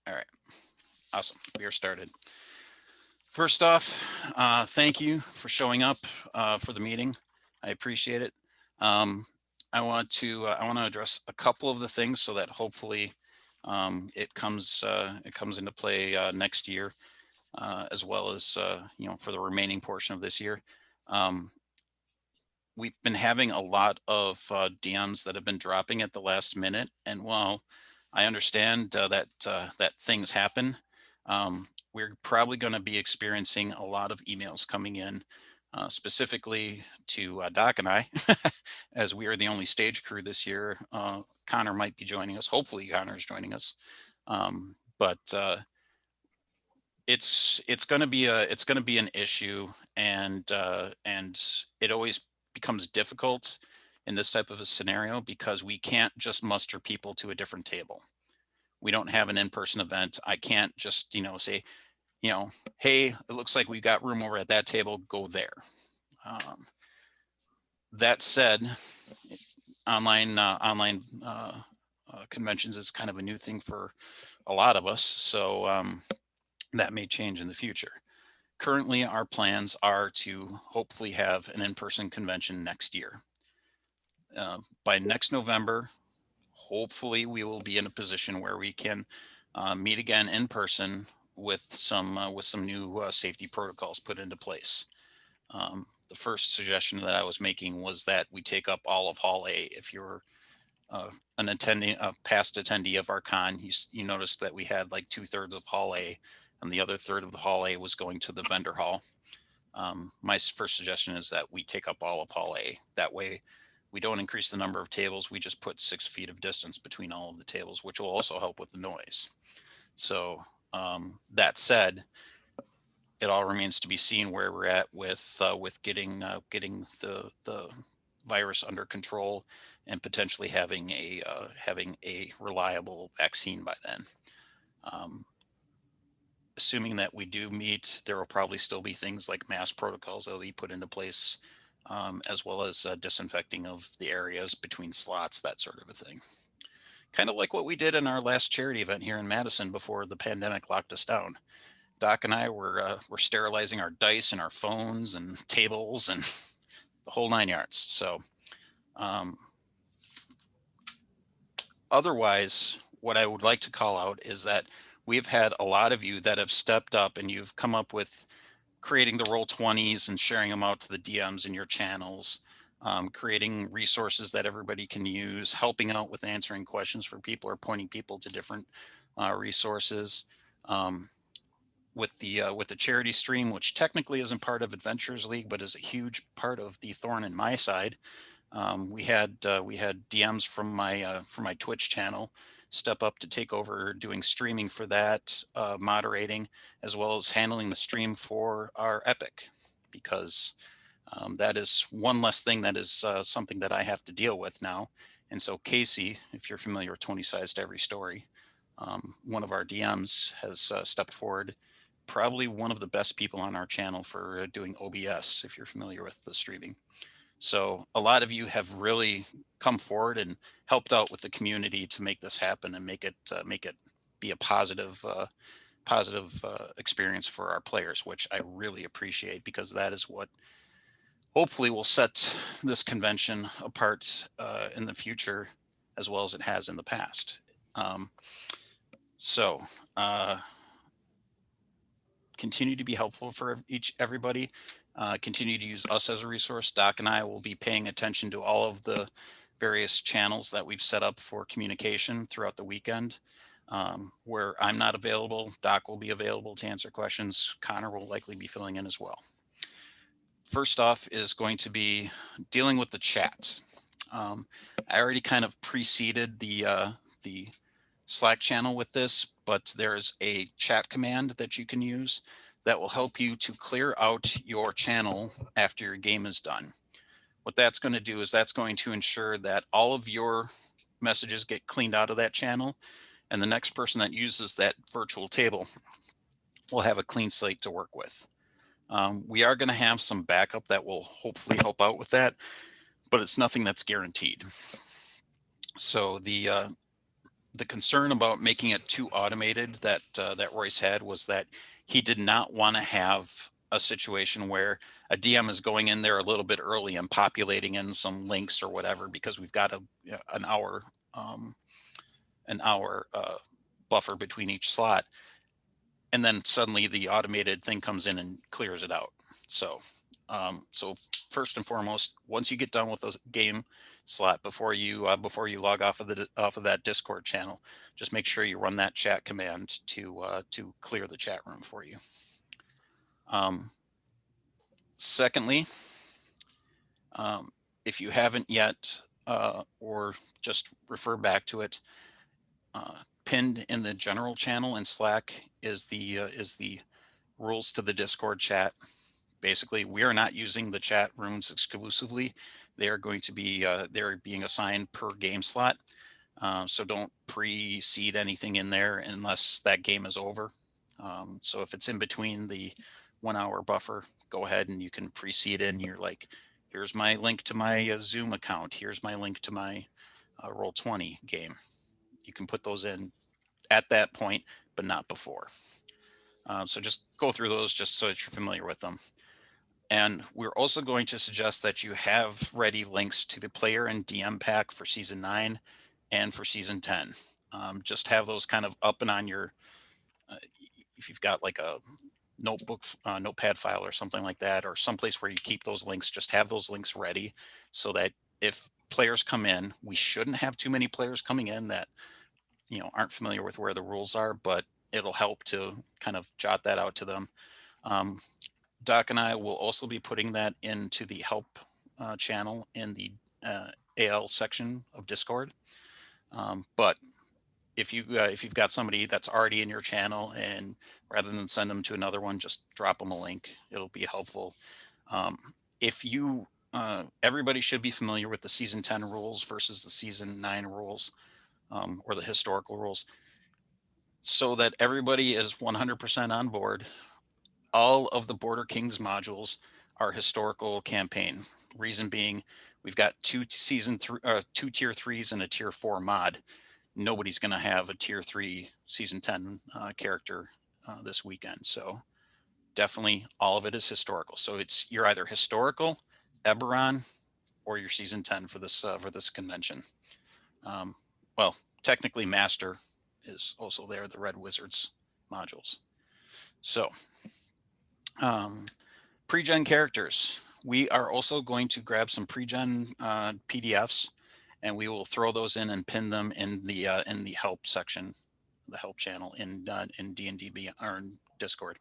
All right. Awesome. We are started. First off, thank you for showing up for the meeting. I appreciate it. Um, I want to address a couple of the things so that hopefully it comes into play next year, as well as for the remaining portion of this year. Um, we've been having a lot of DMs that have been dropping at the last minute, and while I understand that things happen, we're probably going to be experiencing a lot of emails coming in, specifically to Doc and I, as we are the only stage crew this year. Connor might be joining us. Hopefully, Connor is joining us. But it's going to be an issue, and it always becomes difficult in this type of a scenario because we can't just muster people to a different table. We don't have an in-person event. I can't just say, hey, it looks like we got room over at that table, go there. um, that said, online conventions is kind of a new thing for a lot of us, so that may change in the future. Currently, our plans are to hopefully have an in-person convention next year. By next November, hopefully we will be in a position where we can meet again in person with some new safety protocols put into place. The first suggestion that I was making was that we take up all of Hall A. If you're an attending, a past attendee of our con, you noticed that we had like 2/3 of Hall A, and the other third of the Hall A was going to the vendor hall. My first suggestion is that we take up all of Hall A. That way, we don't increase the number of tables. We just put 6 feet of distance between all of the tables, which will also help with the noise. So that said, it all remains to be seen where we're at with getting the virus under control and potentially having a reliable vaccine by then. Um, Assuming that we do meet, there will probably still be things like mass protocols that will be put into place, as well as disinfecting of the areas between slots, that sort of a thing. Kind of like what we did in our last charity event here in Madison before the pandemic locked us down. Doc and I were sterilizing our dice and our phones and tables and the whole 9 yards. So, um, otherwise, what I would like to call out is that we've had a lot of you that have stepped up and you've come up with creating the Roll-20s and sharing them out to the DMs in your channels, creating resources that everybody can use, helping out with answering questions for people or pointing people to different resources. Um, with the charity stream, which technically isn't part of Adventures League, but is a huge part of the Thorn in My Side. We had DMs from my Twitch channel step up to take over doing streaming for that, moderating, as well as handling the stream for our Epic, because that is one less thing that is something that I have to deal with now. And so Casey, if you're familiar with 20 Sides to Every Story, one of our DMs has stepped forward, probably one of the best people on our channel for doing OBS, if you're familiar with the streaming. So a lot of you have really come forward and helped out with the community to make this happen and make it be a positive experience for our players, which I really appreciate, because that is what hopefully will set this convention apart in the future as well as it has in the past. Um, so continue to be helpful for everybody. Continue to use us as a resource. Doc and I will be paying attention to all of the various channels that we've set up for communication throughout the weekend. Where I'm not available, Doc will be available to answer questions. Connor will likely be filling in as well. First off is going to be dealing with the chat. I already kind of preceded the Slack channel with this, but there's a chat command that you can use that will help you to clear out your channel after your game is done. What that's going to do is that's going to ensure that all of your messages get cleaned out of that channel, and the next person that uses that virtual table will have a clean slate to work with. We are going to have some backup that will hopefully help out with that, but it's nothing that's guaranteed. So the the concern about making it too automated that that Royce had was that he did not want to have a situation where a DM is going in there a little bit early and populating in some links or whatever because we've got an hour um, buffer between each slot, and then suddenly the automated thing comes in and clears it out. So first and foremost, once you get done with the game slot, before you log off of that Discord channel, just make sure you run that chat command to clear the chat room for you. Secondly, if you haven't yet, or just refer back to it, pinned in the general channel in Slack is the rules to the Discord chat. Basically, we are not using the chat rooms exclusively. They are going to be they're being assigned per game slot. So don't pre-seed anything in there unless that game is over. So if it's in between the 1 hour buffer, go ahead and you can pre-seed in. You're like, here's my link to my Zoom account. Here's my link to my Roll20 game. You can put those in at that point, but not before. So just go through those just so that you're familiar with them. And we're also going to suggest that you have ready links to the player and DM pack for season 9 and for season 10. Just have those kind of up and on your, if you've got like a notepad file or something like that, or someplace where you keep those links, just have those links ready so that if players come in, we shouldn't have too many players coming in that, aren't familiar with where the rules are, but it'll help to kind of jot that out to them. Doc and I will also be putting that into the help channel in the AL section of Discord. But if you've got somebody that's already in your channel, and rather than send them to another one, just drop them a link. It'll be helpful. If you everybody should be familiar with the season 10 rules versus the season 9 rules, or the historical rules, so that everybody is 100% on board. All of the Border Kings modules are historical campaign. Reason being, we've got two tier 3s and a tier 4 mod. Nobody's going to have a tier 3 season 10 character this weekend. So definitely all of it is historical. So you're either historical, Eberron, or your season 10 for this convention. Well, technically Master is also there, the Red Wizards modules. So pre-gen characters. We are also going to grab some pre-gen PDFs, and we will throw those in and pin them in the help section, the help channel in D&D or in Discord.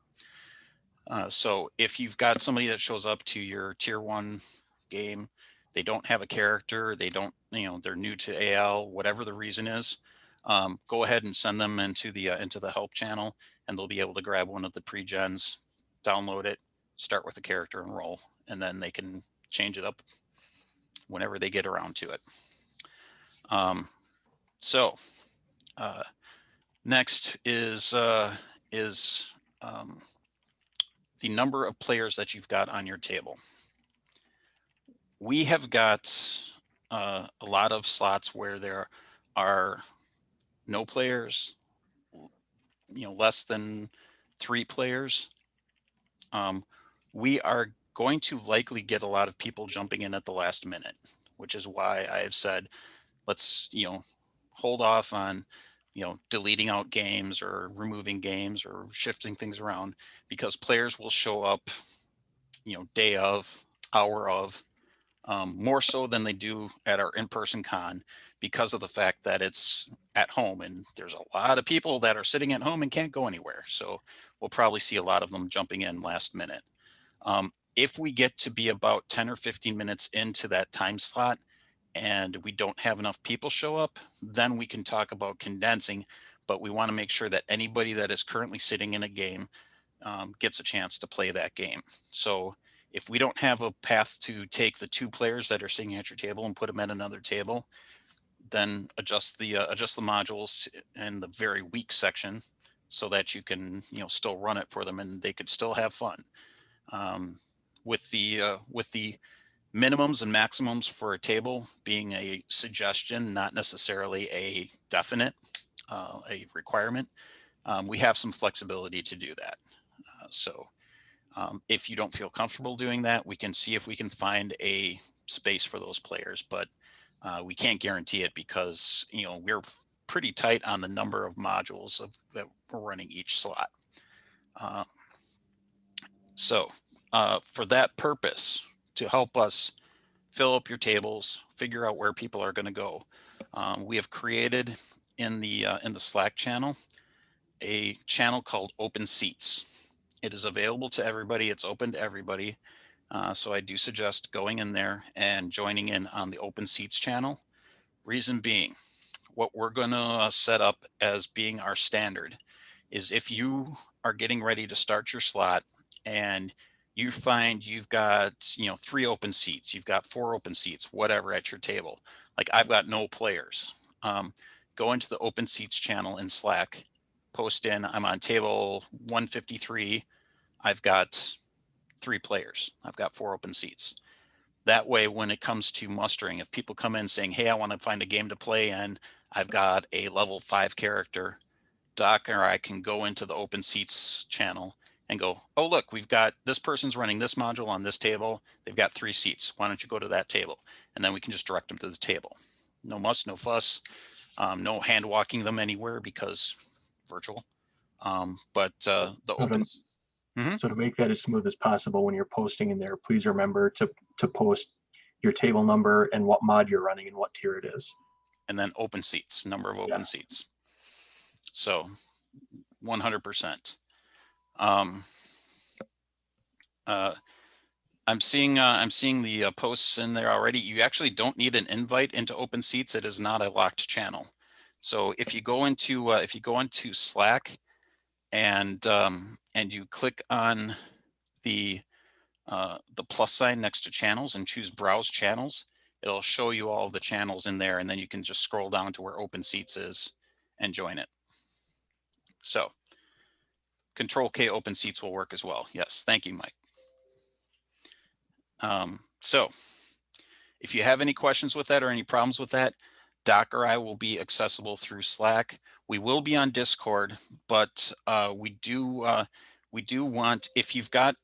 So if you've got somebody that shows up to your tier 1 game, they don't have a character, they're new to AL, whatever the reason is, go ahead and send them into the help channel, and they'll be able to grab one of the pre-gens, download it, start with the character and roll, and then they can change it up whenever they get around to it. Next is the number of players that you've got on your table. We have got a lot of slots where there are no players, less than 3 players. We are going to likely get a lot of people jumping in at the last minute, which is why I have said, let's, hold off on, deleting out games or removing games or shifting things around, because players will show up, day of, hour of, more so than they do at our in-person con, because of the fact that it's at home and there's a lot of people that are sitting at home and can't go anywhere. So we'll probably see a lot of them jumping in last minute. If we get to be about 10 or 15 minutes into that time slot and we don't have enough people show up, then we can talk about condensing, but we want to make sure that anybody that is currently sitting in a game gets a chance to play that game. So if we don't have a path to take the 2 players that are sitting at your table and put them at another table, then adjust the modules in the very weak section so that you can still run it for them and they could still have fun. With the minimums and maximums for a table being a suggestion, not necessarily a definite. a requirement, we have some flexibility to do that. So if you don't feel comfortable doing that, we can see if we can find a space for those players, but we can't guarantee it because we're pretty tight on the number of modules that we're running each slot. Uh, so for that purpose, to help us fill up your tables, figure out where people are going to go, we have created in the Slack channel a channel called Open Seats. It is available to everybody. It's open to everybody. So I do suggest going in there and joining in on the Open Seats channel. Reason being, what we're going to set up as being our standard is if you are getting ready to start your slot and you find you've got 3 open seats, you've got 4 open seats, whatever, at your table, like I've got no players, go into the Open Seats channel in Slack, post in, I'm on table 153, I've got 3 players, I've got 4 open seats. That way, when it comes to mustering, if people come in saying, hey, I want to find a game to play and I've got a level 5 character, Doc or I can go into the Open Seats channel and go, oh, look, we've got this person's running this module on this table. They've got 3 seats. Why don't you go to that table? And then we can just direct them to the table. No muss, no fuss, no hand walking them anywhere because virtual. But the So to, open. Mhm. so to make that as smooth as possible when you're posting in there, please remember to post your table number and what mod you're running and what tier it is. And then open seats, number of open Yeah. seats. So 100%. Um, uh, I'm seeing the posts in there already. You actually don't need an invite into Open Seats. It is not a locked channel. So if you go into Slack and you click on the plus sign next to channels and choose Browse Channels, it'll show you all the channels in there, and then you can just scroll down to where Open Seats is and join it. So Control K Open Seats will work as well. Yes, thank you, Mike. So if you have any questions with that or any problems with that, Doc or I will be accessible through Slack. We will be on Discord, but we do want, if you've got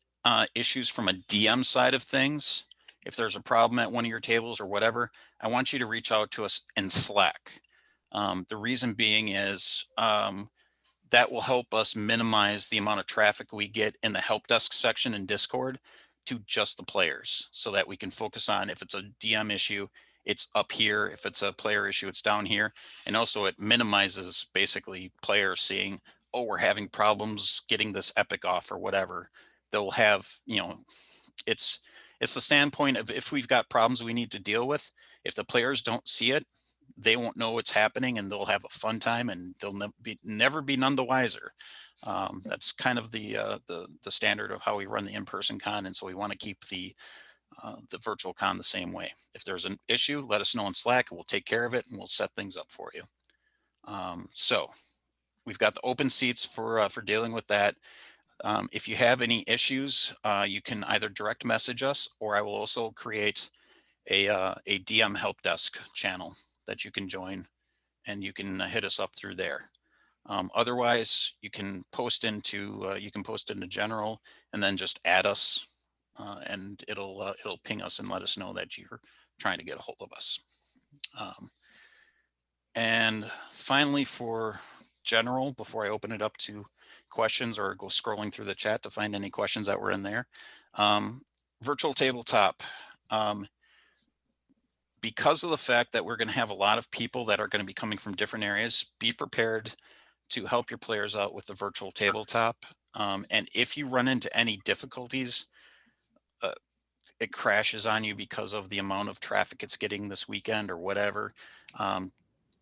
issues from a DM side of things, if there's a problem at one of your tables or whatever, I want you to reach out to us in Slack. The reason being is that will help us minimize the amount of traffic we get in the help desk section in Discord to just the players, so that we can focus on, if it's a DM issue, it's up here. If it's a player issue, it's down here. And also it minimizes basically players seeing, oh, we're having problems getting this epic off or whatever. They'll have, it's the standpoint of, if we've got problems we need to deal with, if the players don't see it, they won't know what's happening, and they'll have a fun time, and they'll never be none the wiser. That's kind of the standard of how we run the in-person con, and so we want to keep the virtual con the same way. If there's an issue, let us know in Slack, and we'll take care of it, and we'll set things up for you. So we've got the open seats for dealing with that. If you have any issues, you can either direct message us, or I will also create a DM help desk channel that you can join, and you can hit us up through there. Otherwise, you can post into general, and then just add us, and it'll ping us and let us know that you're trying to get a hold of us. And finally, for general, before I open it up to questions or go scrolling through the chat to find any questions that were in there, virtual tabletop. Because of the fact that we're going to have a lot of people that are going to be coming from different areas, be prepared to help your players out with the virtual tabletop. And if you run into any difficulties, it crashes on you because of the amount of traffic it's getting this weekend or whatever.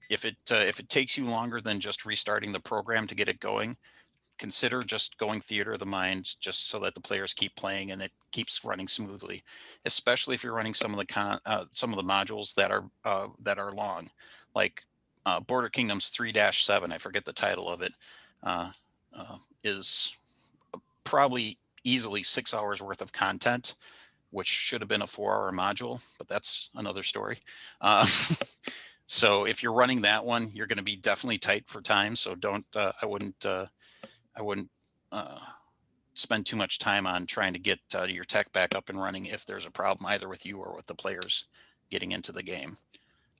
If it takes you longer than just restarting the program to get it going, consider just going theater of the mind, just so that the players keep playing and it keeps running smoothly, especially if you're running some of the modules that are long, like Border Kingdoms 3-7, I forget the title of it, is probably easily 6 hours worth of content, which should have been a 4-hour module, but that's another story. So if you're running that one, you're going to be definitely tight for time. So don't. I wouldn't uh, spend too much time on trying to get your tech back up and running if there's a problem either with you or with the players getting into the game.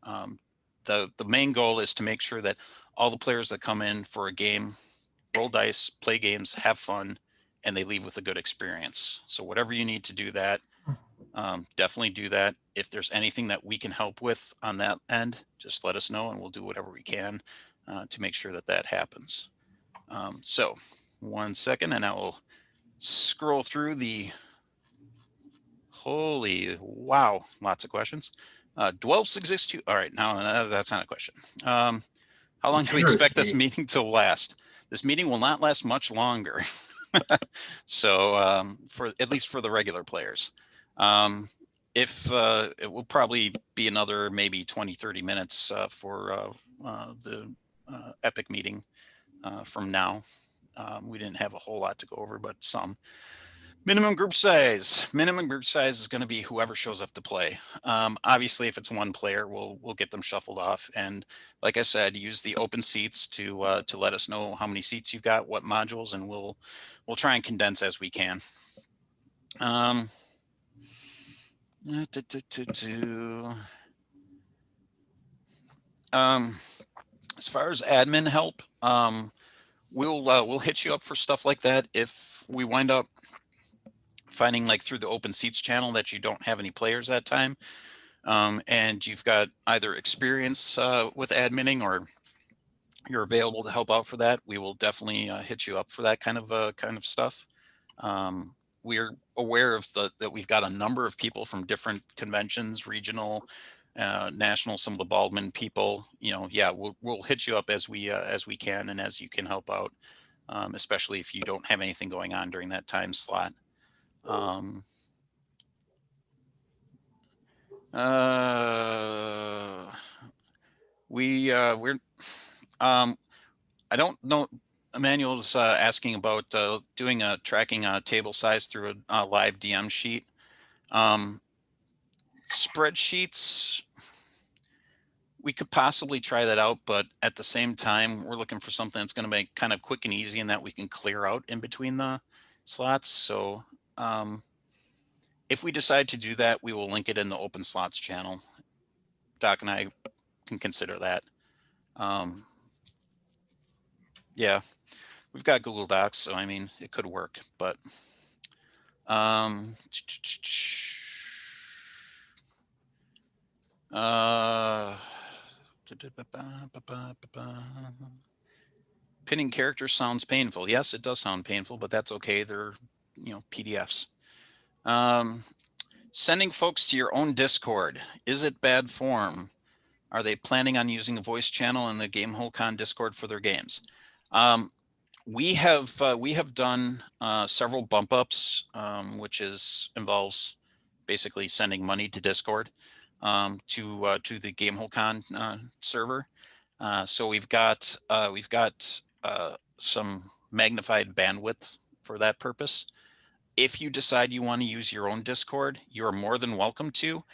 Um, the main goal is to make sure that all the players that come in for a game roll dice, play games, have fun, and they leave with a good experience. So whatever you need to do that, definitely do that. If there's anything that we can help with on that end, just let us know and we'll do whatever we can to make sure that that happens. So 1 second and I will scroll through the holy wow, lots of questions. Dwells exist too. All right, now that's not a question. How long It's do we expect this heresy. meeting to last? This meeting will not last much longer. So for at least for the regular players. If it will probably be another maybe 20-30 minutes for the epic meeting from now. We didn't have a whole lot to go over, but some. Minimum group size. Minimum group size is going to be whoever shows up to play. Obviously, if it's one player, we'll get them shuffled off. And like I said, use the open seats to let us know how many seats you've got, what modules, and we'll try and condense as we can. Um, um, as far as admin help, we'll hit you up for stuff like that if we wind up finding like through the open seats channel that you don't have any players that time. And you've got either experience with adminning or you're available to help out for that, we will definitely hit you up for that kind of stuff. We're aware of that we've got a number of people from different conventions, regional, national, some of the Baldwin people. Yeah, we'll hit you up as we can and as you can help out, especially if you don't have anything going on during that time slot. Um, uh, we're I don't know. Emmanuel's asking about doing a tracking table size through a live DM sheet. Spreadsheets, we could possibly try that out, but at the same time, we're looking for something that's going to make kind of quick and easy and that we can clear out in between the slots. So if we decide to do that, we will link it in the open slots channel. Doc and I can consider that. Yeah, we've got Google Docs, so I mean, it could work, but uh, pinning characters sounds painful. Yes, it does sound painful, but that's okay. They're, PDFs. Sending folks to your own Discord. Is it bad form? Are they planning on using a voice channel in the Gamehole Con Discord for their games? We have done several bump ups, which involves basically sending money to Discord to the Gamehole Con server. So we've got some magnified bandwidth for that purpose. If you decide you want to use your own Discord, you're more than welcome to.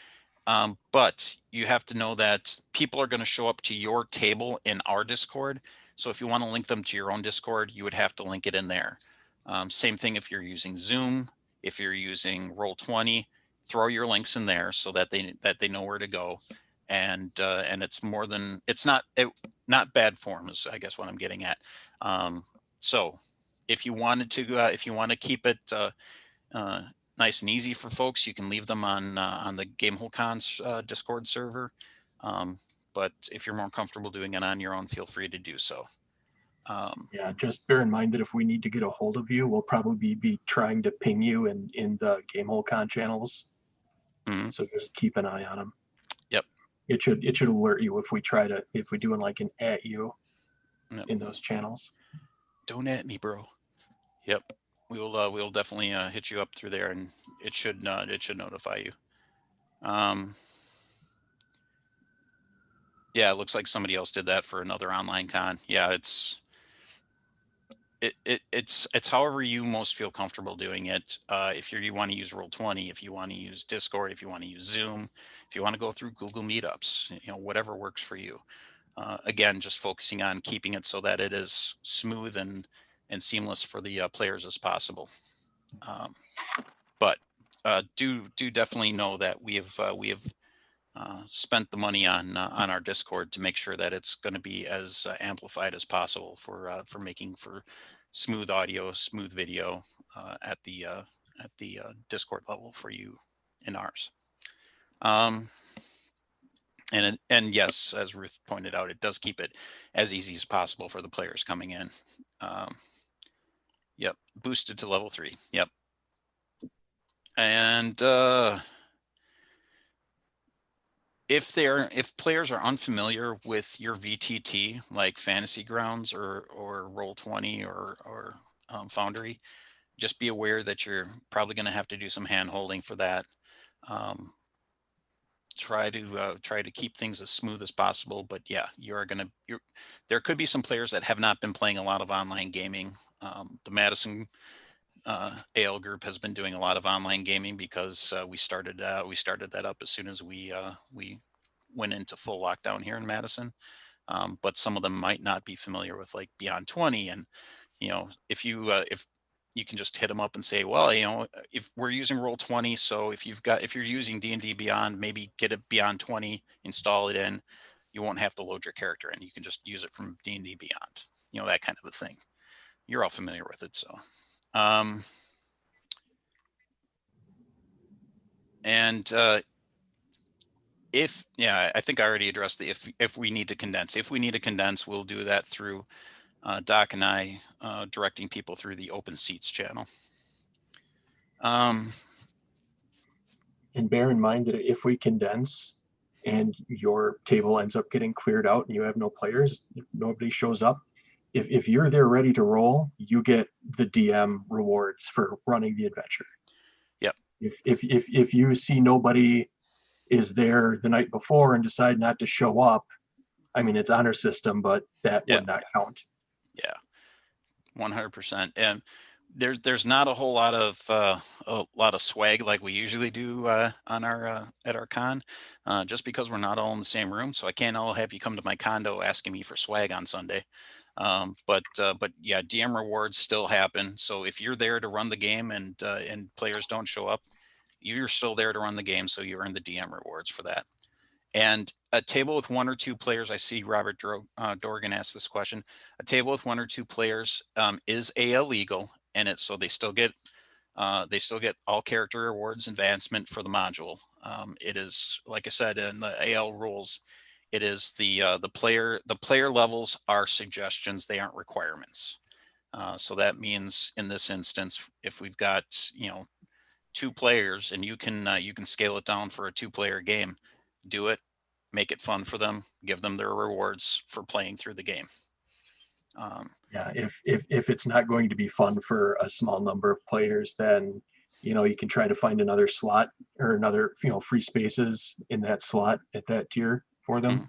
But you have to know that people are going to show up to your table in our Discord. So if you want to link them to your own Discord, you would have to link it in there. Same thing if you're using Zoom, if you're using Roll20, throw your links in there so that they know where to go. And it's not bad form is I guess what I'm getting at. So if you want to keep it uh, nice and easy for folks, you can leave them on the Gamehole Cons Discord server. But if you're more comfortable doing it on your own, feel free to do so. Yeah, just bear in mind that if we need to get a hold of you, we'll probably be trying to ping you in the Gamehole Con channels. Mhm. So just keep an eye on them. Yep. It should alert you if we do like an at you Yep. in those channels. Don't at me, bro. Yep. We'll definitely hit you up through there, and it should notify you. Yeah, it looks like somebody else did that for another online con. Yeah, It's however you most feel comfortable doing it. If you want to use Roll20, if you want to use Discord, if you want to use Zoom, if you want to go through Google Meetups, whatever works for you. Again, just focusing on keeping it so that it is smooth and seamless for the players as possible. But do definitely know that we have spent the money on our Discord to make sure that it's going to be as amplified as possible for making for smooth audio, smooth video at the Discord level for you in ours. And yes, as Ruth pointed out, it does keep it as easy as possible for the players coming in. Yep, boosted to level 3. Yep, and if players are unfamiliar with your VTT, like Fantasy Grounds or Roll20 or Foundry, just be aware that you're probably going to have to do some hand holding for that. Try to keep things as smooth as possible, but yeah, there could be some players that have not been playing a lot of online gaming. The Madison AL group has been doing a lot of online gaming because we started that up as soon as we went into full lockdown here in Madison. But some of them might not be familiar with like Beyond 20, and if you can just hit them up and say, well, if we're using Roll20, so if you're using D&D Beyond, maybe get a Beyond 20, install it in. You won't have to load your character in. You can just use it from D&D Beyond. That kind of a thing. You're all familiar with it, so. And I think I already addressed the if we need to condense. If we need to condense, we'll do that through Doc and I directing people through the open seats channel. And bear in mind that if we condense and your table ends up getting cleared out and you have no players, if nobody shows up, if you're there ready to roll, you get the DM rewards for running the adventure. Yep. If you see nobody is there the night before and decide not to show up, I mean, it's honor system, but that would not count. Yeah, 100%. And there's not a whole lot of swag like we usually do on our at our con, just because we're not all in the same room. So I can't all have you come to my condo asking me for swag on Sunday. But yeah, DM rewards still happen. So if you're there to run the game and players don't show up, you're still there to run the game. So you earn the DM rewards for that. And a table with 1 or 2 players, I see Robert Dorgan asked this question. A table with 1 or 2 players is AL legal, and so they still get all character rewards advancement for the module. It is, like I said, in the AL rules, it is the player levels are suggestions, they aren't requirements. So that means in this instance, if we've got 2 players and you can scale it down for a 2-player game, do it, make it fun for them, give them their rewards for playing through the game. Yeah, if it's not going to be fun for a small number of players, then you can try to find another slot or another free spaces in that slot at that tier for them. Mm-hmm.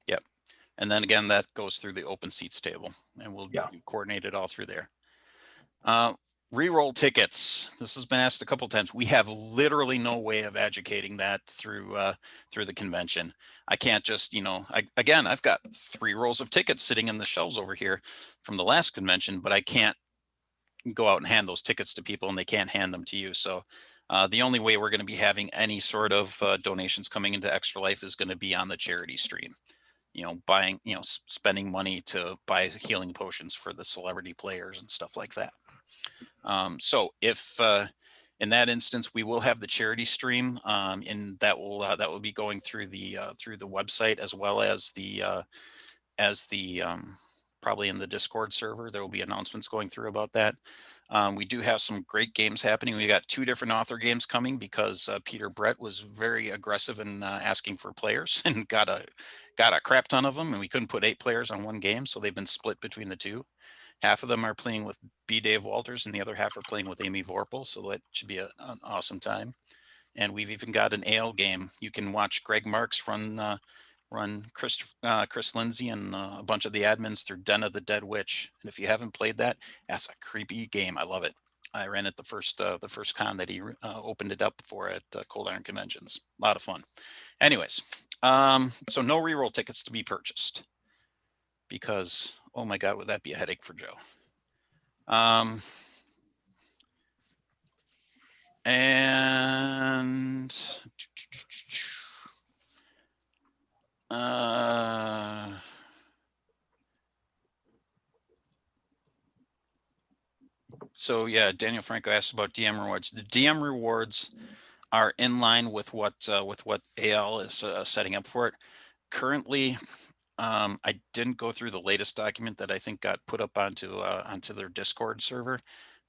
Yep. And then again, that goes through the open seats table, and we'll coordinate it all through there. Reroll tickets. This has been asked a couple of times. We have literally no way of educating that through the convention. I can't just, I've got 3 rolls of tickets sitting in the shelves over here from the last convention, but I can't go out and hand those tickets to people and they can't hand them to you. So the only way we're going to be having any sort of donations coming into Extra Life is going to be on the charity stream. Buying, spending money to buy healing potions for the celebrity players and stuff like that. So if in that instance, we will have the charity stream, and that will be going through the website as well as the probably in the Discord server. There will be announcements going through about that. We do have some great games happening. We got 2 different author games coming because Peter Brett was very aggressive in asking for players and got a crap ton of them, and we couldn't put 8 players on one game, so they've been split between the 2. Half of them are playing with B. Dave Walters, and the other half are playing with Amy Vorpal, so that should be an awesome time. And we've even got an AL game. You can watch Greg Marks run run Chris Lindsay and a bunch of the admins through Den of the Dead Witch. And if you haven't played that, that's a creepy game. I love it. I ran it the first con that he opened it up for at Cold Iron Conventions. A lot of fun. Anyways, so no reroll tickets to be purchased because oh my god, would that be a headache for Joe? And so yeah, Daniel Franco asked about DM rewards. The DM rewards are in line with what AL is setting up for it. Currently, I didn't go through the latest document that I think got put up onto their Discord server,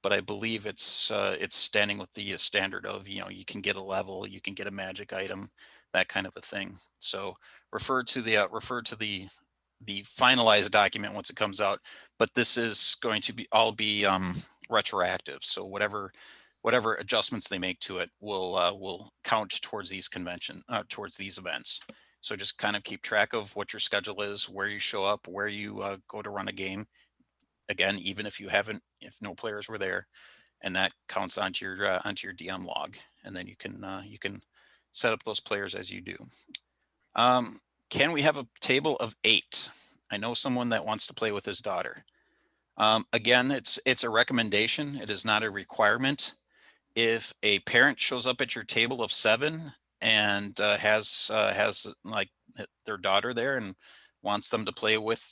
but I believe it's standing with the standard of you can get a level, you can get a magic item, that kind of a thing. So refer to the finalized document once it comes out. But this is going to be all be retroactive. So whatever adjustments they make to it will count towards towards these events. So just kind of keep track of what your schedule is, where you show up, where you go to run a game. Again, even if if no players were there, and that counts onto your DM log, and then you can set up those players as you do. Can we have a table of 8? I know someone that wants to play with his daughter. Again, it's a recommendation. It is not a requirement. If a parent shows up at your table of 7 and has like their daughter there and wants them to play with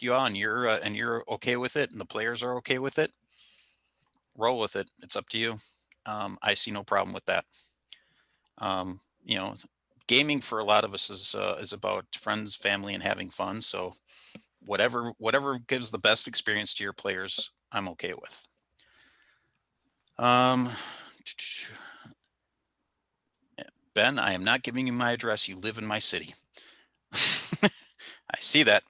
you all, and you're okay with it, and the players are okay with it, roll with it. It's up to you. I see no problem with that. You know, gaming for a lot of us is about friends, family, and having fun. So whatever gives the best experience to your players, I'm okay with. Ben, I am not giving you my address. You live in my city. I see that.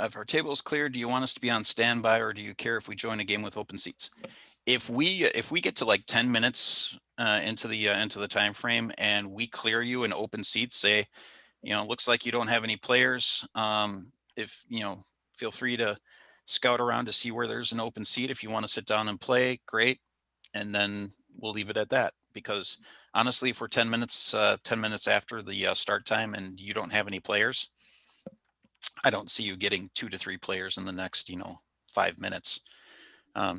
If our table is clear, do you want us to be on standby, or do you care if we join a game with open seats? If we get to like 10 minutes into the time frame and we clear you in open seats, say, looks like you don't have any players. If feel free to scout around to see where there's an open seat. If you want to sit down and play, great. And then we'll leave it at that. Because honestly, if we're 10 minutes after the start time and you don't have any players, I don't see you getting 2 to 3 players in the next 5 minutes.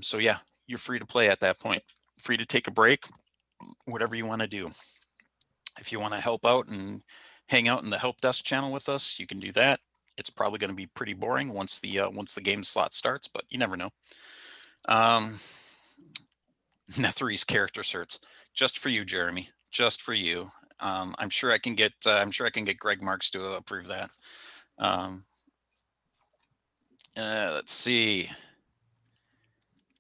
So yeah, you're free to play at that point. Free to take a break, whatever you want to do. If you want to help out and hang out in the help desk channel with us, you can do that. It's probably going to be pretty boring once the game slot starts, but you never know. Nethery's character certs, just for you, Jeremy. Just for you. I'm sure I can get Greg Marks to approve that. Let's see.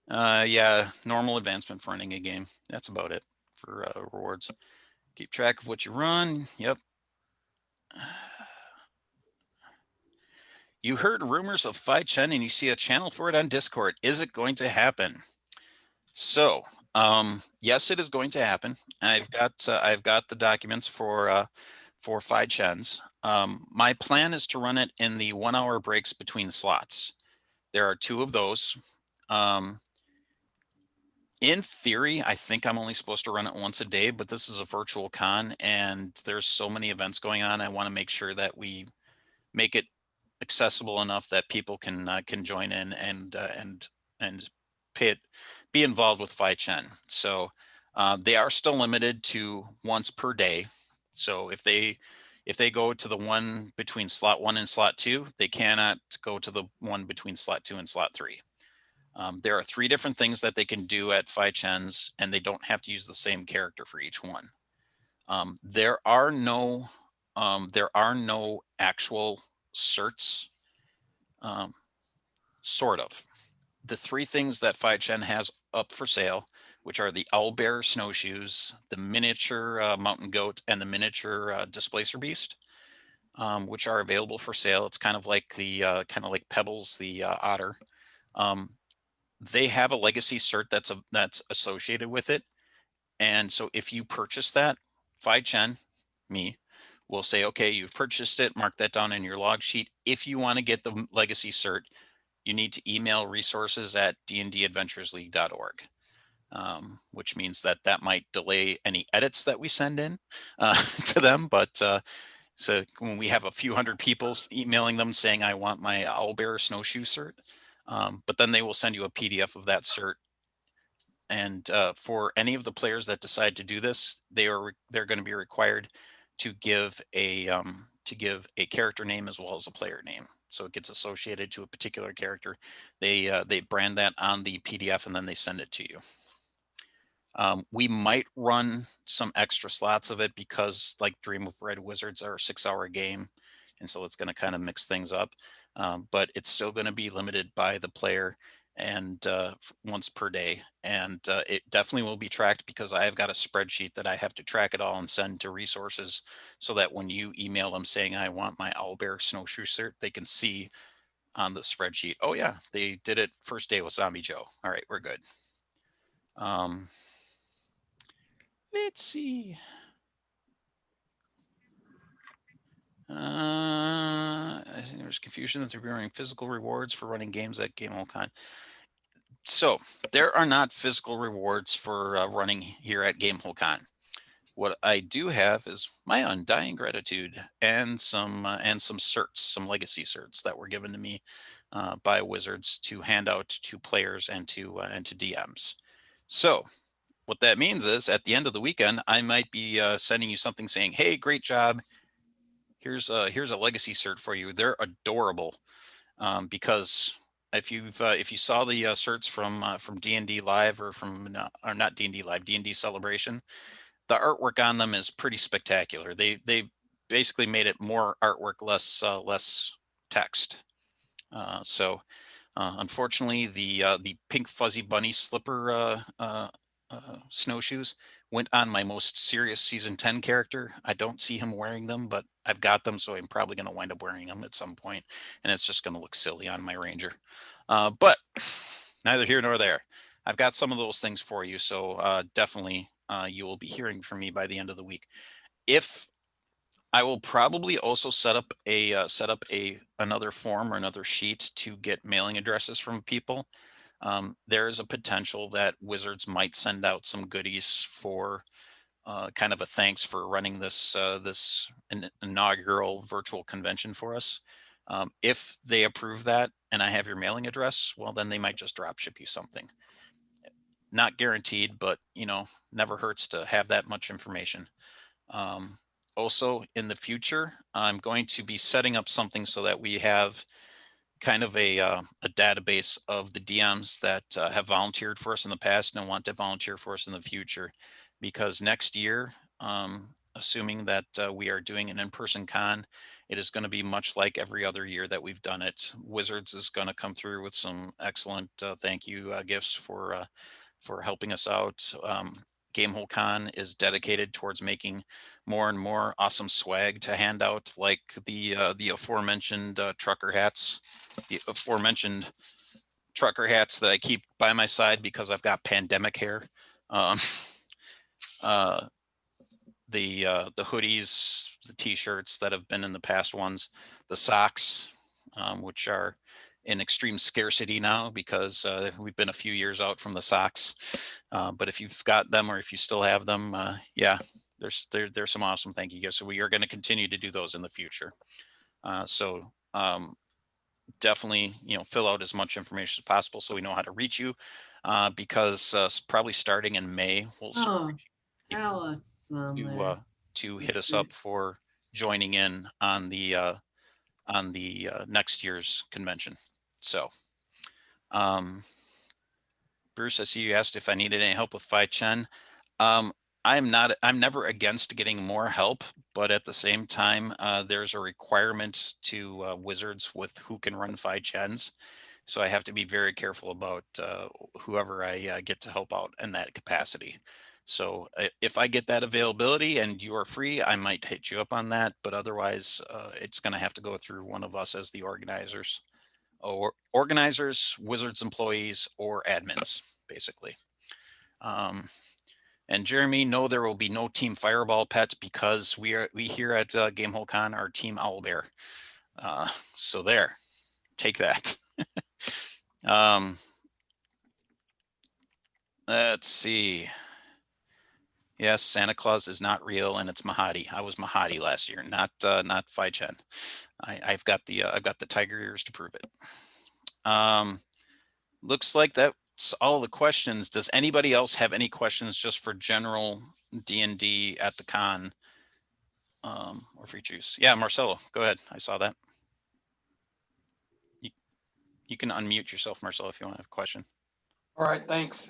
Yeah, normal advancement for running a game. That's about it for rewards. Keep track of what you run. Yep. You heard rumors of Phi Chen and you see a channel for it on Discord. Is it going to happen? So, yes, it is going to happen. I've got the documents for Phi Chen's. My plan is to run it in the 1 hour breaks between slots. There are 2 of those. In theory, I think I'm only supposed to run it once a day, but this is a virtual con and there's so many events going on. I want to make sure that we make it accessible enough that people can join in and be involved with Phi Chen. So they are still limited to once per day. So if they go to the one between slot 1 and slot 2, they cannot go to the one between slot 2 and slot 3. There are 3 different things that they can do at Phi Chen's, and they don't have to use the same character for each one. There are no actual certs. Sort of. The 3 things that Phi Chen has up for sale, which are the owlbear snowshoes, the miniature mountain goat, and the miniature displacer beast, which are available for sale. It's kind of like Pebbles, the otter. They have a legacy cert that's associated with it, and so if you purchase that, Phi Chen, me, will say, okay, you've purchased it, mark that down in your log sheet. If you want to get the legacy cert, you need to email resources at dndadventuresleague.org, which means that that might delay any edits that we send in to them. But so when we have a few hundred people emailing them saying, I want my owlbear snowshoe cert, but then they will send you a PDF of that cert. And for any of the players that decide to do this, they're going to be required to give a character name as well as a player name, so it gets associated to a particular character. They brand that on the PDF and then they send it to you. We might run some extra slots of it because, like, Dream of Red Wizards are a 6-hour game, and so it's going to kind of mix things up. But it's still going to be limited by the player and once per day, and it definitely will be tracked because I have got a spreadsheet that I have to track it all and send to resources, so that when you email them saying I want my owlbear snowshoe cert, they can see on the spreadsheet, oh yeah, they did it first day with Zombie Joe. All right, we're good. Um, let's see. I think there's confusion that they're running physical rewards for running games at Gamehole Con. So there are not physical rewards for running here at Gamehole Con. What I do have is my undying gratitude and some certs, some legacy certs that were given to me by Wizards to hand out to players and to DMs. So what that means is, at the end of the weekend, I might be sending you something saying, "Hey, great job! Here's a legacy cert for you." They're adorable, because if you saw the certs from D&D Live, or from or not D&D Live, D&D Celebration, the artwork on them is pretty spectacular. They basically made it more artwork, less text. Unfortunately, the pink fuzzy bunny slipper snowshoes went on my most serious season 10 character. I don't see him wearing them, but I've got them, so I'm probably going to wind up wearing them at some point, and it's just going to look silly on my ranger. But neither here nor there. I've got some of those things for you, so definitely you will be hearing from me by the end of the week. If I will probably also set up a another form or another sheet to get mailing addresses from people. There is a potential that Wizards might send out some goodies for kind of a thanks for running this inaugural virtual convention for us. If they approve that and I have your mailing address, well, then they might just drop ship you something. Not guaranteed, but never hurts to have that much information. Um, Also, in the future, I'm going to be setting up something so that we have kind of a database of the DMs that have volunteered for us in the past and want to volunteer for us in the future. Because next year, assuming that we are doing an in-person con, it is going to be much like every other year that we've done it. Wizards is going to come through with some excellent thank you gifts for helping us out. Gamehole Con is dedicated towards making more and more awesome swag to hand out, like the aforementioned trucker hats, the aforementioned trucker hats that I keep by my side because I've got pandemic hair. Um, uh, the hoodies, the t-shirts that have been in the past ones, the socks, which are in extreme scarcity now because we've been a few years out from the socks. But if you've got them, or if you still have them, yeah, there's some awesome thank you gifts. So we are going to continue to do those in the future. So definitely, fill out as much information as possible so we know how to reach you. Because probably starting in May, we'll start Oh, reaching people Alex is on to there. uh, to hit That's us great. up for joining in on the next year's convention. So, um, Bruce, I see you asked if I needed any help with Phi Chen. Um, I'm not. I'm never against getting more help, but at the same time, there's a requirement to wizards with who can run Phi Chens. So I have to be very careful about whoever I get to help out in that capacity. So if I get that availability and you are free, I might hit you up on that. But otherwise, it's going to have to go through one of us as the organizers, or organizers, Wizards employees, or admins, basically. Um, And Jeremy, no, there will be no Team Fireball pets because we here at Gamehole Con are Team Owlbear. So there, take that. Let's see. Yes, Santa Claus is not real, and it's Mahadi. I was Mahadi last year, not Fai Chen. I've got the tiger ears to prove it. Looks like that's all the questions. Does anybody else have any questions just for general D&D at the con? Or free choose? Yeah, Marcelo, go ahead. I saw that. You can unmute yourself, Marcelo, if you want to have a question. All right, thanks.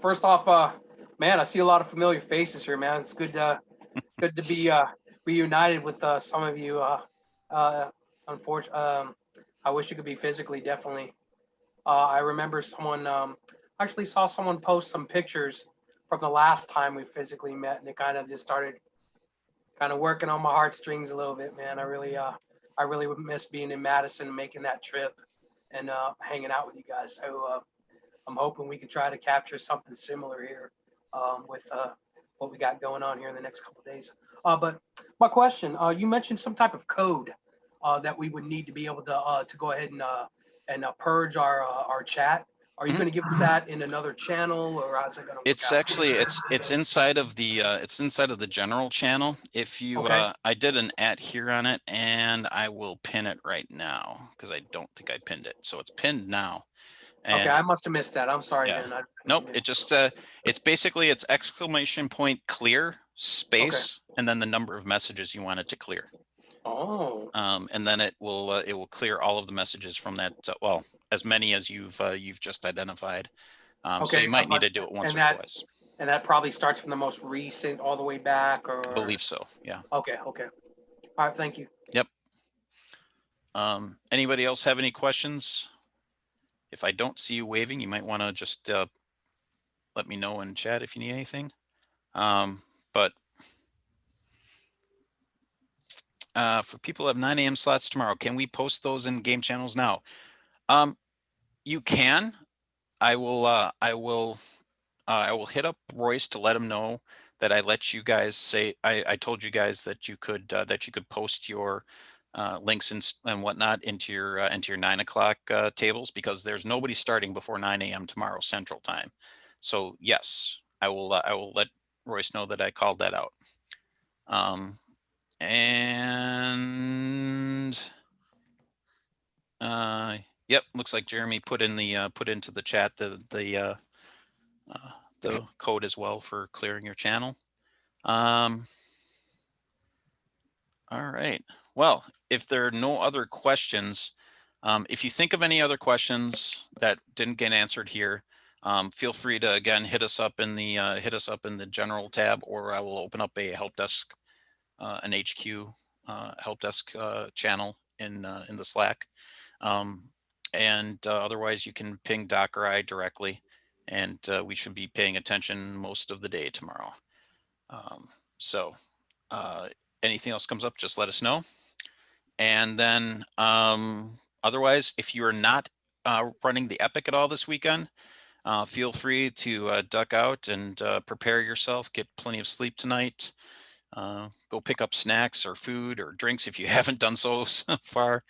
First off, man, I see a lot of familiar faces here, man. It's good to be reunited with some of you. Unfortunately, I wish you could be physically, definitely. I remember someone actually saw someone post some pictures from the last time we physically met, and it kind of just started kind of working on my heartstrings a little bit, man. I really would miss being in Madison and making that trip and hanging out with you guys. So I'm hoping we can try to capture something similar here with what we got going on here in the next couple of days. But my question, you mentioned some type of code that we would need to be able to go ahead and purge our chat. Are you Mhm. going to give us that in another channel, or how's it going to work It's out? actually it's inside of the general channel. If you Okay. I did an @ here on it, and I will pin it right now because I don't think I pinned it. So it's pinned now. Okay, And I must have missed that. I'm sorry yeah, then. nope. It just it's basically it's exclamation point clear Okay. space and then the number of messages you want it to clear. Oh. And then it will clear all of the messages from that. Well, as many as you've just identified. So you Okay. might need to do it once And or twice. that probably starts from the most recent all the way back, I or believe so. Yeah. okay. Okay. All right. Thank you. Yep. Anybody else have any questions? If I don't see you waving, you might want to just let me know in chat if you need anything. But for people who have 9 a.m. slots tomorrow, can we post those in game channels now? You can. I will hit up Royce to let him know that I let you guys say I told you guys that you could post your links and whatnot into your 9 o'clock tables because there's nobody starting before 9 a.m. tomorrow Central Time. So yes, I will let Royce know that I called that out. And yep, looks like Jeremy put into the chat the code as well for clearing your channel. All right. Well, if there are no other questions, if you think of any other questions that didn't get answered here, feel free to again hit us up in the general tab, or I will open up a help desk, an HQ help desk channel in the Slack. And otherwise, you can ping Doc or I directly, and we should be paying attention most of the day tomorrow. So anything else comes up, just let us know. And then otherwise, if you are not running the Epic at all this weekend, feel free to duck out and prepare yourself, get plenty of sleep tonight. Go pick up snacks or food or drinks if you haven't done so far.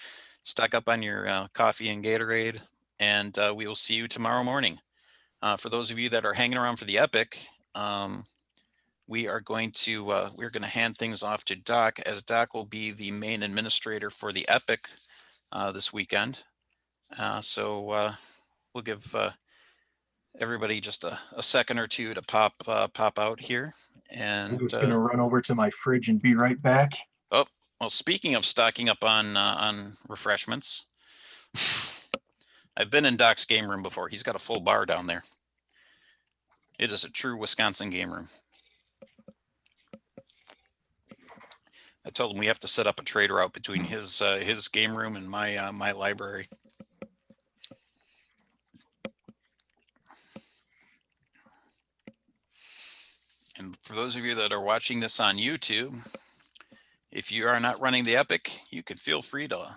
Stock up on your coffee and Gatorade, and we will see you tomorrow morning. For those of you that are hanging around for the Epic, we're going to hand things off to Doc, as Doc will be the main administrator for the Epic this weekend. So we'll give everybody just a second or two to pop out here. And I'm just gonna run over to my fridge and be right back. oh, well, speaking of stocking up on refreshments, I've been in Doc's game room before. He's got a full bar down there. It is a true Wisconsin game room. I told him we have to set up a trade route between his game room and my library. And for those of you that are watching this on YouTube, if you are not running the Epic, you can feel free to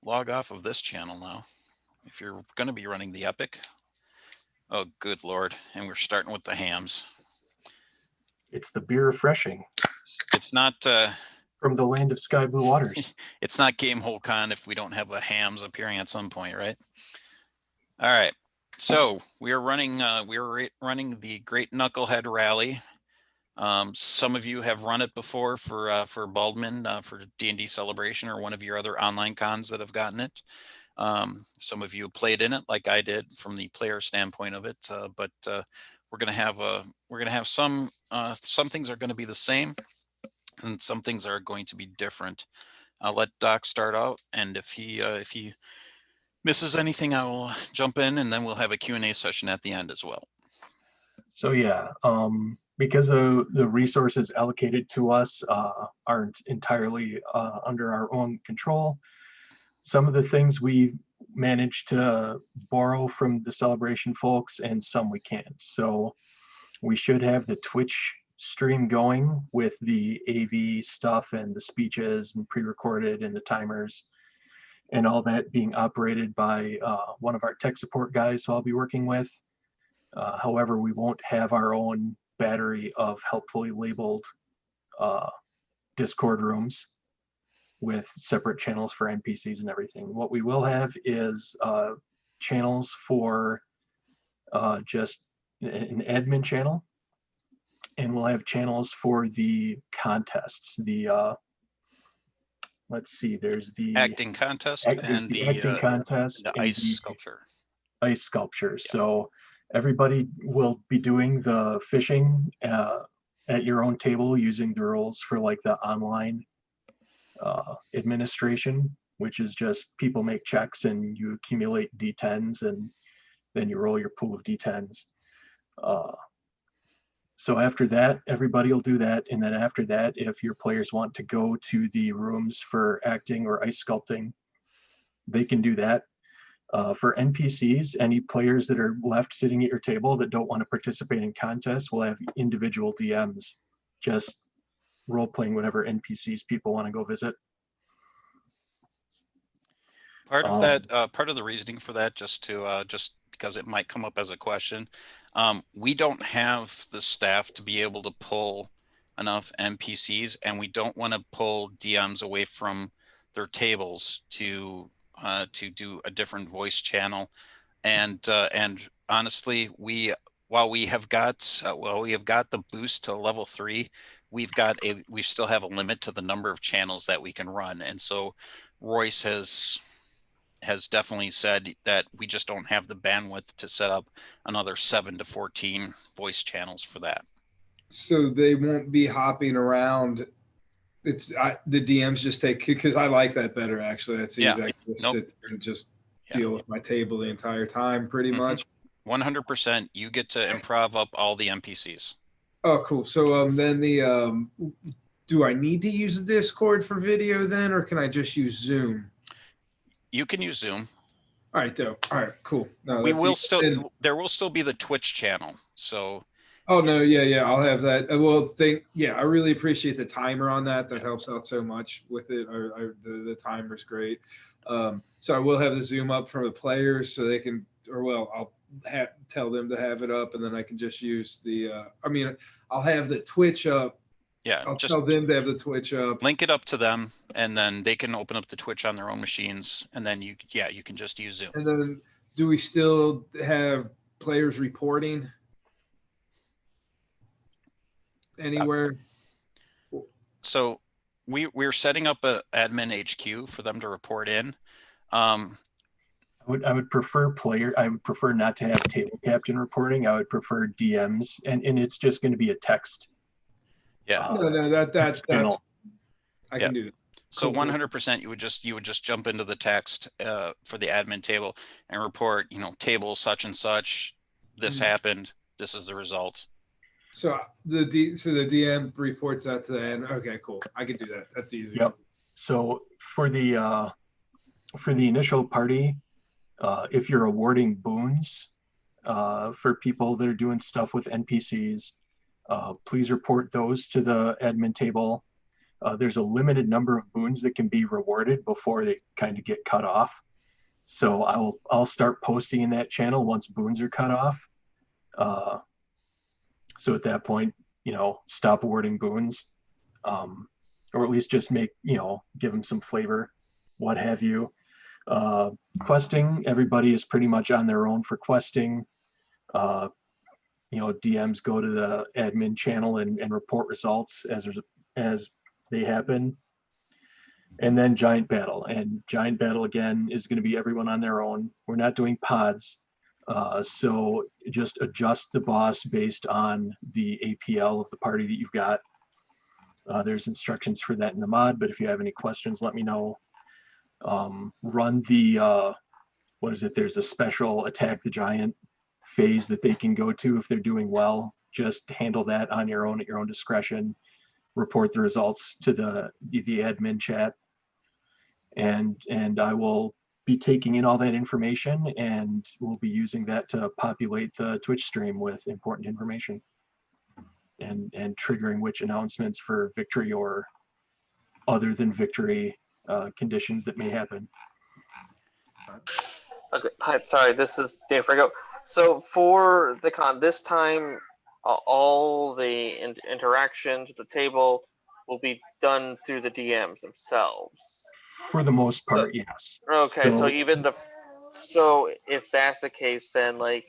log off of this channel now. If you're going to be running the Epic, oh good Lord! And we're starting with the hams. It's the beer refreshing It's not from the land of sky blue waters. it's not Gamehole Con if we don't have a hams appearing at some point, right? All right. So we're running running the Great Knucklehead Rally. Some of you have run it before for Baldwin for D&D Celebration or one of your other online cons that have gotten it. Some of you played in it like I did from the player standpoint of it, but we're gonna have some things are going to be the same, and some things are going to be different. I'll let Doc start out, and if he misses anything, I will jump in, and then we'll have a Q&A session at the end as well. So yeah, because the resources allocated to us aren't entirely under our own control, some of the things we managed to borrow from the celebration folks and some we can't. So we should have the Twitch stream going with the AV stuff and the speeches and pre-recorded and the timers and all that being operated by one of our tech support guys who I'll be working with. However, we won't have our own battery of helpfully labeled Discord rooms with separate channels for NPCs and everything. What we will have is channels for just an admin channel, and we'll have channels for the contests. The let's see, there's the Acting contest and the acting contest the and ice the sculpture. ice sculpture. Yeah. So everybody will be doing the fishing at your own table using the rules for like the online administration, which is just people make checks and you accumulate D10s and then you roll your pool of D10s. So after that, everybody will do that. And then after that, if your players want to go to the rooms for acting or ice sculpting, they can do that. For NPCs, any players that are left sitting at your table that don't want to participate in contests will have individual DMs, just role-playing whatever NPCs people want to go visit. Part of that, part of the reasoning for that, just because it might come up as a question, we don't have the staff to be able to pull enough NPCs, and we don't want to pull DMs away from their tables to do a different voice channel. And honestly, we have got the boost to level 3, we still have a limit to the number of channels that we can run, and so Royce has definitely said that we just don't have the bandwidth to set up another 7 to 14 voice channels for that. So they won't be hopping around. The DMs just take, because I like that better actually. That's easy. I can just sit there and just deal with my table the entire time pretty much. 100%. You get to improv up all the NPCs. Oh, cool. So then do I need to use the Discord for video then, or can I just use Zoom? You can use Zoom. All right, dope. All right, cool. No, there will still be the Twitch channel. So. Oh no, yeah, I'll have that. Well, I really appreciate the timer on that. That helps out so much with it. The timer's great. So I will have the Zoom up for the players so they can, I'll tell them to have it up, and then I can just use I'll have the Twitch up. Yeah, I'll tell them to have the Twitch up. Link it up to them, and then they can open up the Twitch on their own machines, and then you can just use Zoom. And then, do we still have players reporting anywhere? So we're setting up an admin HQ for them to report in. I would prefer I would prefer not to have table captain reporting. I would prefer DMs, and it's just going to be a text. Yeah. No, that's I can do that. So 100%, you would just jump into the text for the admin table and report, table such and such, this happened, this is the result. So the DM reports that to the admin. Okay, cool. I can do that. That's easy. Yep. So for the initial party, if you're awarding boons for people that are doing stuff with NPCs, please report those to the admin table. There's a limited number of boons that can be rewarded before they kind of get cut off. So I'll start posting in that channel once boons are cut off. So at that point, stop awarding boons, or at least just make, give them some flavor, what have you. Questing, everybody is pretty much on their own for questing. DMs go to the admin channel and report results as they happen. And then giant battle, and giant battle again is going to be everyone on their own. We're not doing pods. So just adjust the boss based on the APL of the party that you've got. There's instructions for that in the mod, but if you have any questions, let me know. Run the, there's a special attack the giant phase that they can go to if they're doing well. Just handle that on your own at your own discretion. Report the results to the admin chat. And I will be taking in all that information, and we'll be using that to populate the Twitch stream with important information and triggering which announcements for victory or other than victory conditions that may happen. Okay, hi, sorry, this is Dave Frigo. So for the con this time, all the interactions with the table will be done through the DMs themselves. For the most part, yes. Okay, so if that's the case, then like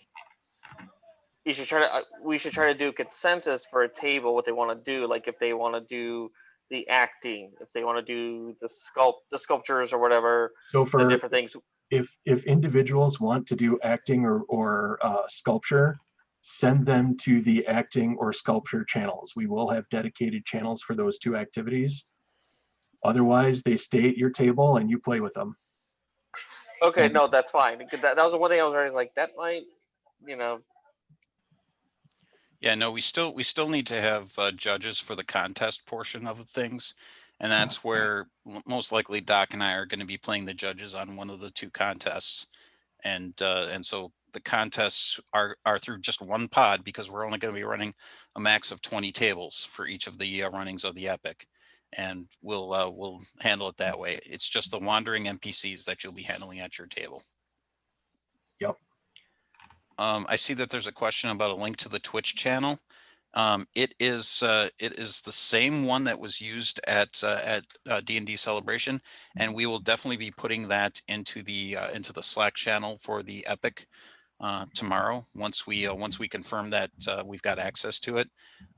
we should try to do consensus for a table what they want to do. Like if they want to do the acting, if they want to do the sculptures or whatever, so for the different things. If individuals want to do acting or sculpture, send them to the acting or sculpture channels. We will have dedicated channels for those two activities. Otherwise, they stay at your table and you play with them. Okay, no, that's fine. That was the one thing I was already like, that might, Yeah, no, we still need to have judges for the contest portion of things, and that's where most likely Doc and I are going to be playing the judges on one of the two contests, and so the contests are through just one pod because we're only going to be running a max of 20 tables for each of the runnings of the epic, and we'll handle it that way. It's just the wandering NPCs that you'll be handling at your table. Yep. I see that there's a question about a link to the Twitch channel. It is the same one that was used at D&D Celebration, and we will definitely be putting that into the Slack channel for the Epic tomorrow. Once we confirm that we've got access to it.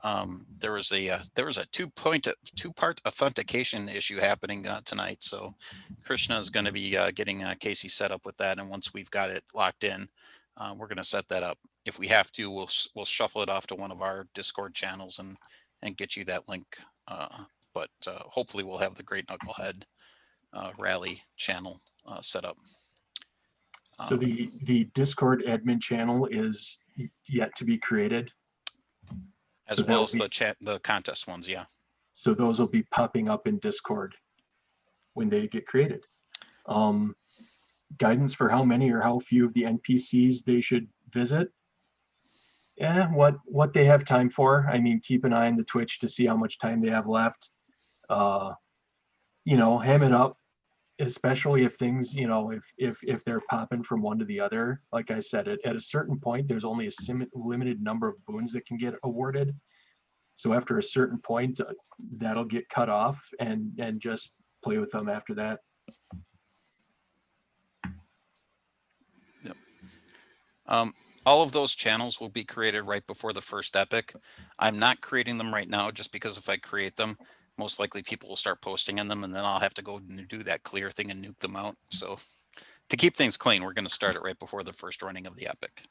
There was a two-part authentication issue happening tonight, so Krishna is going to be getting Casey set up with that, and once we've got it locked in. We're going to set that up. If we have to, we'll shuffle it off to one of our Discord channels and get you that link. But hopefully we'll have the Great Knucklehead rally channel set up. So the Discord admin channel is yet to be created, as well as the contest ones. Yeah. So those will be popping up in Discord when they get created. Guidance for how many or how few of the NPCs they should visit. What they have time for. I mean, keep an eye on the Twitch to see how much time they have left. Ham it up, especially if things, if they're popping from one to the other. Like I said, at a certain point, there's only a limited number of boons that can get awarded. So after a certain point, that'll get cut off, and just play with them after that. All of those channels will be created right before the first epic. I'm not creating them right now just because if I create them, most likely people will start posting in them, and then I'll have to go and do that clear thing and nuke them out. So to keep things clean, we're going to start it right before the first running of the epic.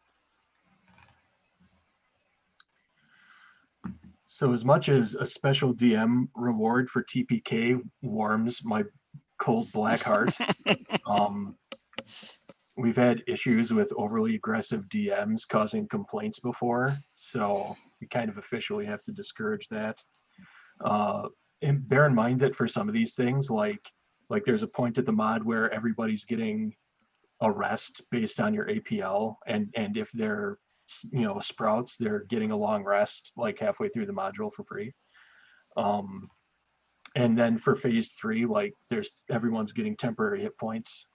So as much as a special DM reward for TPK warms my cold black heart, we've had issues with overly aggressive DMs causing complaints before, so we kind of officially have to discourage that. And bear in mind that for some of these things, like there's a point at the mod where everybody's getting a rest based on your APL, and if they're sprouts, they're getting a long rest like halfway through the module for free. And then for phase 3, like everyone's getting temporary hit points.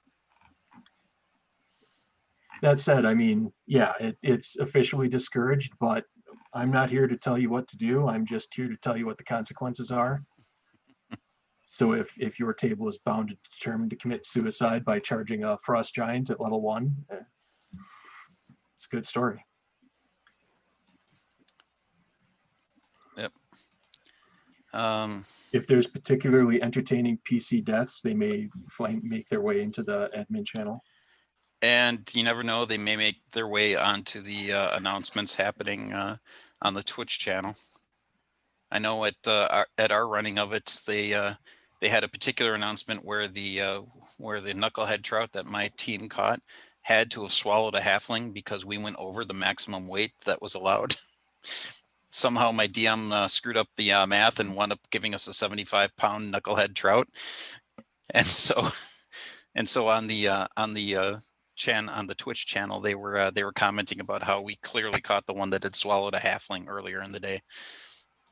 That said, I mean, yeah, it's officially discouraged, but I'm not here to tell you what to do. I'm just here to tell you what the consequences are. So if your table is bound and determined to commit suicide by charging a frost giant at level 1, it's a good story. Yep. If there's particularly entertaining PC deaths, they may make their way into the admin channel. And you never know, they may make their way onto the announcements happening on the Twitch channel. I know at our running of it, they had a particular announcement where the knucklehead trout that my team caught had to have swallowed a halfling because we went over the maximum weight that was allowed. Somehow my DM screwed up the math and wound up giving us a 75-pound knucklehead trout. And so on the Twitch channel, they were commenting about how we clearly caught the one that had swallowed a halfling earlier in the day.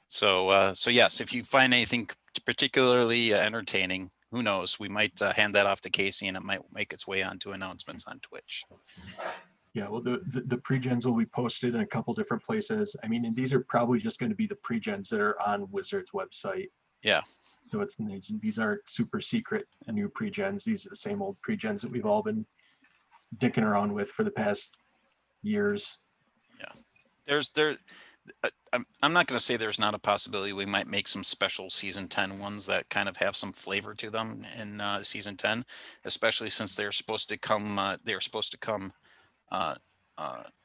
So yes, if you find anything particularly entertaining, who knows? We might hand that off to Casey, and it might make its way onto announcements on Twitch. Yeah, well, the pre-gens will be posted in a couple different places. I mean, and these are probably just going to be the pre-gens that are on Wizards website. Yeah. So these aren't super secret new pre-gens. These are the same old pre-gens that we've all been dicking around with for the past years. Yeah. I'm not going to say there's not a possibility we might make some special season 10 ones that kind of have some flavor to them in season 10, especially since they're supposed to come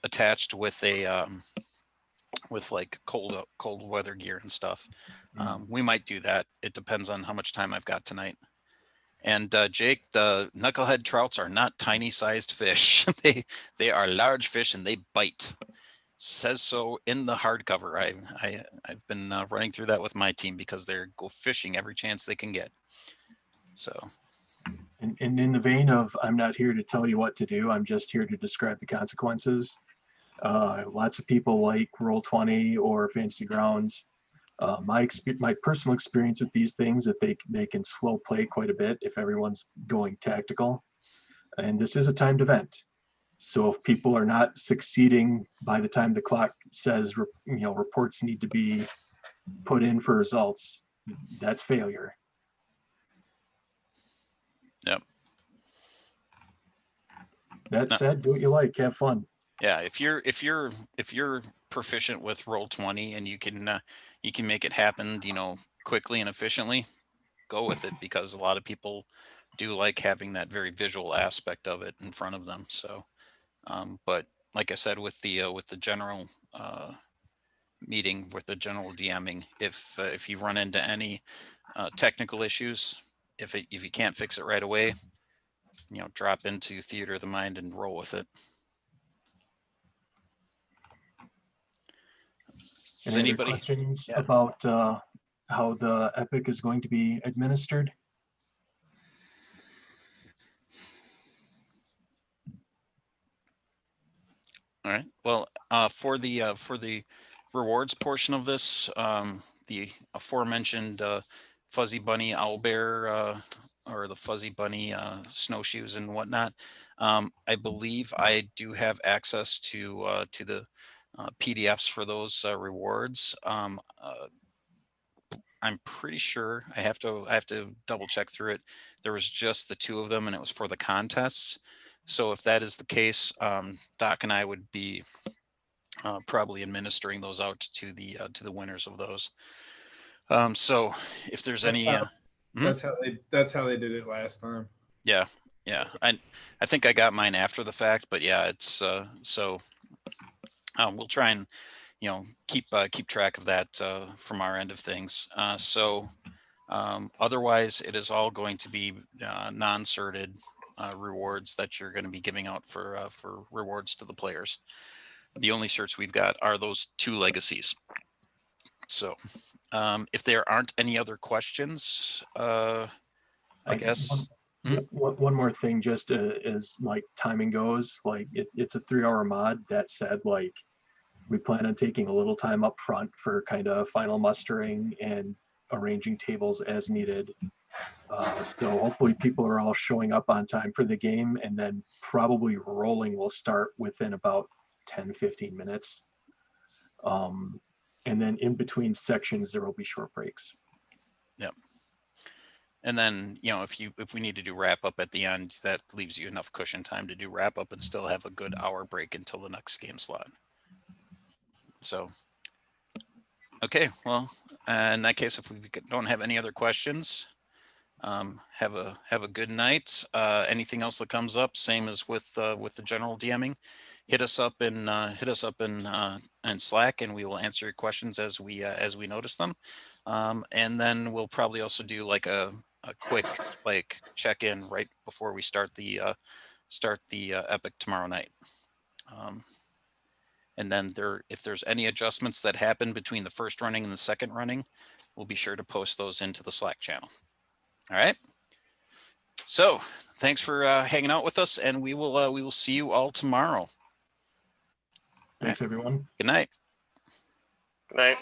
attached with a with like cold weather gear and stuff. We might do that. It depends on how much time I've got tonight. And Jake, the knucklehead trouts are not tiny sized fish. they are large fish and they bite. Says so in the hardcover. I've been running through that with my team because they're go fishing every chance they can get. So. And in the vein of, I'm not here to tell you what to do, I'm just here to describe the consequences. Lots of people like Roll20 or Fantasy Grounds. My personal experience with these things, that they can slow play quite a bit if everyone's going tactical. And this is a timed event. So if people are not succeeding by the time the clock says, reports need to be put in for results, that's failure. Yep. That said, do what you like, have fun. Yeah, if you're proficient with Roll20 and you can make it happen, quickly and efficiently, go with it, because a lot of people do like having that very visual aspect of it in front of them. So, but like I said, with the general meeting, with the general DMing, if you run into any technical issues, if you can't fix it right away, drop into Theater of the Mind and roll with it. Any other questions about how the epic is going to be administered? All right. Well, for the rewards portion of this, the aforementioned fuzzy bunny owlbear or the fuzzy bunny snowshoes and whatnot, I believe I do have access to the PDFs for those rewards. I'm pretty sure I have to double check through it. There was just the 2 of them, and it was for the contests. So if that is the case, Doc and I would be probably administering those out to the winners of those. So if there's that's how they did it last time. Yeah. I think I got mine after the fact, but yeah, it's so we'll try and keep track of that from our end of things. So otherwise, it is all going to be non-certed rewards that you're going to be giving out for rewards to the players. The only certs we've got are those 2 legacies. So if there aren't any other questions, I guess. One more thing, just as like timing goes, like it's a 3-hour mod. That said, like we plan on taking a little time up front for kind of final mustering and arranging tables as needed. So hopefully people are all showing up on time for the game, and then probably rolling will start within about 10-15 minutes. And then in between sections, there will be short breaks. Yep. And then, you know, if we need to do wrap up at the end, that leaves you enough cushion time to do wrap up and still have a good hour break until the next game slot. So, okay, well, in that case, if we don't have any other questions, have a good night. Anything else that comes up, same as with the general DMing, hit us up in Slack, and we will answer your questions as we notice them. And then we'll probably also do like a quick like check-in right before we start the epic tomorrow night. And then if there's any adjustments that happen between the first running and the second running, we'll be sure to post those into the Slack channel. All right. So thanks for hanging out with us, and we will see you all tomorrow. Thanks, everyone. Good night. Good night.